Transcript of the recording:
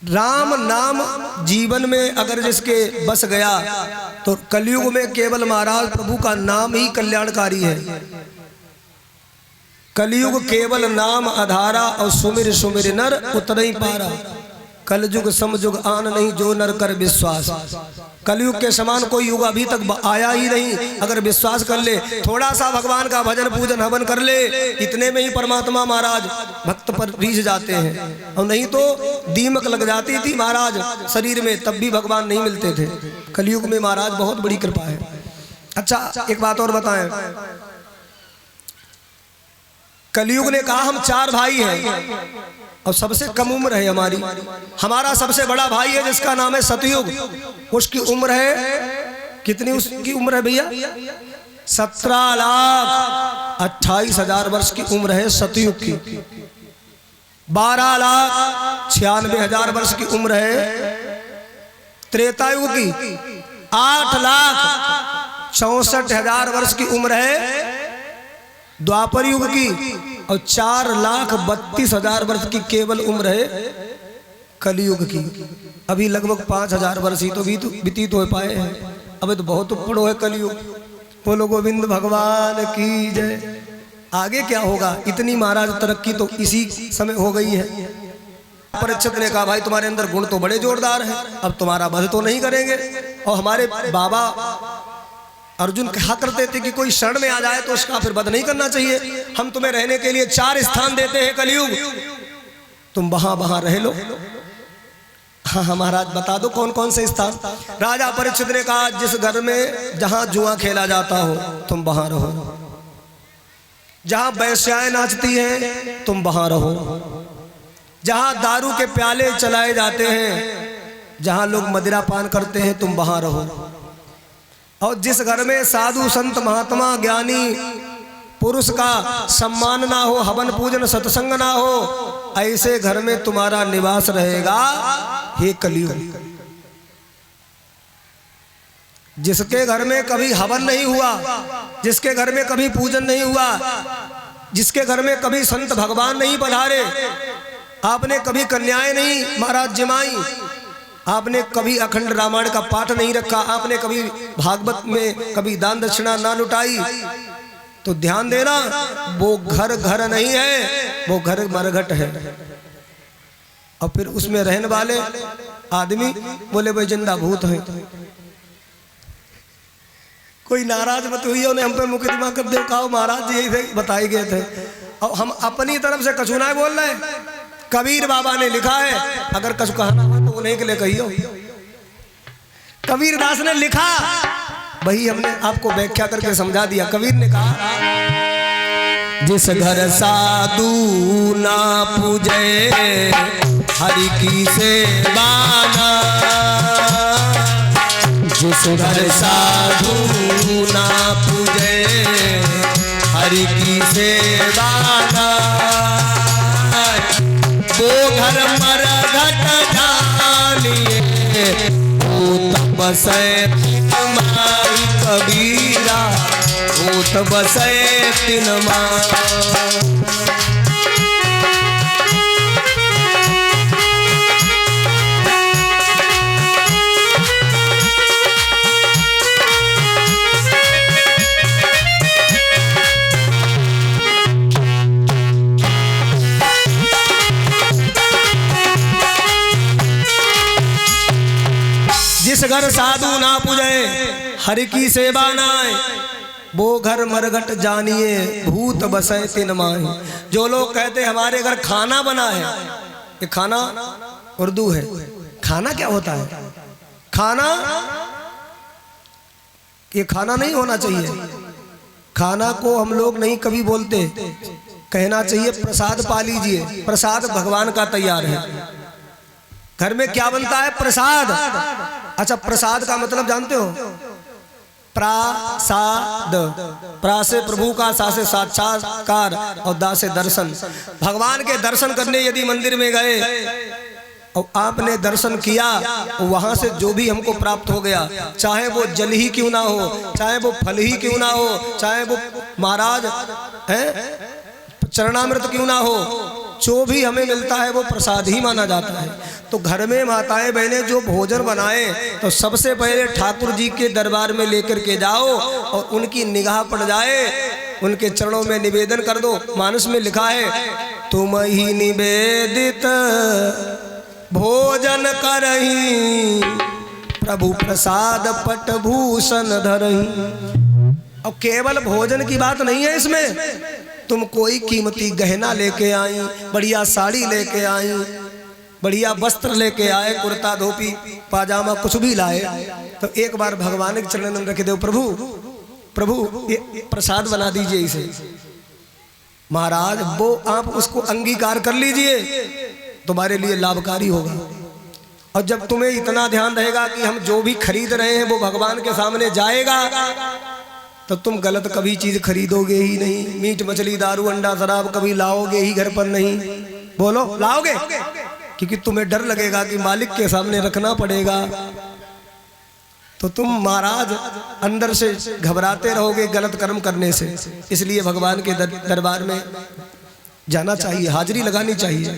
राम नाम जीवन में अगर जिसके बस गया तो कलयुग में केवल महाराज प्रभु का नाम ही कल्याणकारी है। कलयुग केवल नाम आधारा और सुमिर सुमिर नर उतर ही पारा। कलयुग समयुग आन नहीं जो नर कर विश्वास। कलयुग के समान कोई युग अभी तक आया ही नहीं। अगर विश्वास कर ले, थोड़ा सा भगवान का भजन पूजन हवन कर ले, इतने में ही परमात्मा महाराज भक्त पर रीझ जाते हैं। और नहीं तो दीमक लग जाती थी महाराज शरीर में, तब भी भगवान नहीं मिलते थे। कलयुग में महाराज बहुत बड़ी कृपा है। अच्छा एक बात और बताएं, कलयुग ने कहा हम 4 भाई हैं और सबसे कम उम्र है हमारी। हमारा सबसे बड़ा भाई है जिसका नाम है सतयुग। उसकी उम्र है कितनी? उसकी उम्र है भैया 17,28,000 वर्ष की उम्र है सतयुग की। 12,96,000 वर्ष की उम्र है त्रेतायुग की। 8,64,000 वर्ष की उम्र है द्वापर युग की। और 4,32,000 वर्ष की केवल उम्र है कलयुग की। अभी लगभग 5,000 वर्ष ही तो व्यतीत हो पाए हैं। अबे तो बहुत बड़ो है कलयुग। बोलो गोविंद भगवान की जय। आगे क्या होगा? इतनी महाराज तरक्की तो इसी समय हो गई है। परीक्षित ने कहा भाई तुम्हारे अंदर गुण तो बड़े जोरदार हैं, अब तुम्हारा वध तो नहीं करेंगे। और हमारे बाबा अर्जुन कहा करते थे कि कोई शरण में आ जाए तो उसका फिर वध नहीं करना चाहिए। हम तुम्हें रहने के लिए 4 स्थान देते हैं कलयुग, तुम वहां रह लो। हाँ महाराज बता दो कौन कौन से स्थान? राजा परीक्षित ने कहा जिस घर में जहां जुआ खेला जाता हो तुम वहां रहो, जहां वैश्याएं नाचती हैं तुम वहां रहो, जहां दारू के प्याले चलाए जाते हैं, जहां लोग मदिरा पान करते हैं तुम वहां रहो, और जिस घर में साधु संत महात्मा ज्ञानी पुरुष का सम्मान ना हो, हवन पूजन सत्संग ना हो, ऐसे घर में तुम्हारा निवास रहेगा हे कलयुग। जिसके घर में कभी हवन नहीं हुआ, जिसके घर में कभी पूजन नहीं हुआ, जिसके घर में कभी संत भगवान नहीं पधारे, आपने कभी कन्याएं नहीं महाराज जमाई, आपने कभी अखंड रामायण का पाठ नहीं रखा, आपने कभी भागवत में कभी दान दक्षिणा ना लुटाई, तो ध्यान देना वो घर घर नहीं है, वो घर मरघट है। और फिर उसमें रहने वाले आदमी बोले भाई जिंदा भूत है। कोई नाराज मत हुई, उन्हें हम पे मुकदमा कर दे, कहो महाराज जी यही बताए गए थे। और हम अपनी तरफ से कछु ना बोल रहे। कबीर बाबा ने लिखा है, अगर कछु कहना हो तो उन्हीं के लिए कहियो। कबीर दास ने लिखा, वही हमने आपको व्याख्या करके समझा दिया। कबीर ने कहा जिस घर साधु ना पूजे हरि की सेवा ना, जिस घर साधु ना पूजे हरि की सेवा ना, वो घर मरघट जानिए भूत बसे माई कबीरा, भूत बसे तिन माई। जिस घर साधु ना पूजे हरि की सेवा नाय, वो घर मरघट जानिए भूत बसे तिन माही। जो लोग कहते हमारे घर खाना बना है, ये खाना उर्दू है। खाना क्या होता है? खाना, ये खाना नहीं होना चाहिए। खाना को हम लोग नहीं कभी बोलते, कहना चाहिए प्रसाद पा लीजिए। प्रसाद भगवान का तैयार है। घर में क्या बनता है? प्रसाद। अच्छा प्रसाद का मतलब जानते हो? प्रासाद। प्रा से प्रभु का, सा से साक्षात्कार और दा से दर्शन। भगवान के दर्शन करने यदि मंदिर में गए और आपने दर्शन किया, वहां से जो भी हमको प्राप्त हो गया, चाहे वो जल ही क्यों ना हो, चाहे वो फल ही क्यों ना हो, चाहे वो महाराज है चरणामृत क्यों ना हो, जो भी हमें मिलता है वो प्रसाद ही माना जाता है। तो घर में माताएं बहनें जो भोजन बनाए तो सबसे पहले ठाकुर जी के दरबार में लेकर के जाओ और उनकी निगाह पड़ जाए, उनके चरणों में निवेदन कर दो। मानस में लिखा है, तुम ही निवेदित भोजन करही, प्रभु प्रसाद पट भूषण धरही। और केवल भोजन की बात नहीं है इसमें, तुम कोई कीमती गहना लेके आई, बढ़िया साड़ी लेके आई, बढ़िया वस्त्र लेके आए, कुर्ता धोती पाजामा कुछ भी लाए, तो एक बार भगवान के चरणों में रख दो, प्रभु प्रभु ये प्रसाद बना दीजिए इसे। महाराज वो आप उसको अंगीकार कर लीजिए, तुम्हारे लिए लाभकारी होगा। और जब तुम्हें इतना ध्यान रहेगा कि हम जो भी खरीद रहे हैं वो भगवान के सामने जाएगा, तो तुम गलत कभी चीज खरीदोगे ही नहीं। मीट मछली दारू अंडा शराब कभी लाओगे ही घर पर नहीं। बोलो लाओगे? क्योंकि तुम्हें डर लगेगा कि मालिक के सामने रखना पड़ेगा। तो तुम महाराज अंदर से घबराते रहोगे गलत कर्म करने से। इसलिए भगवान के दरबार में जाना चाहिए, हाजिरी लगानी चाहिए।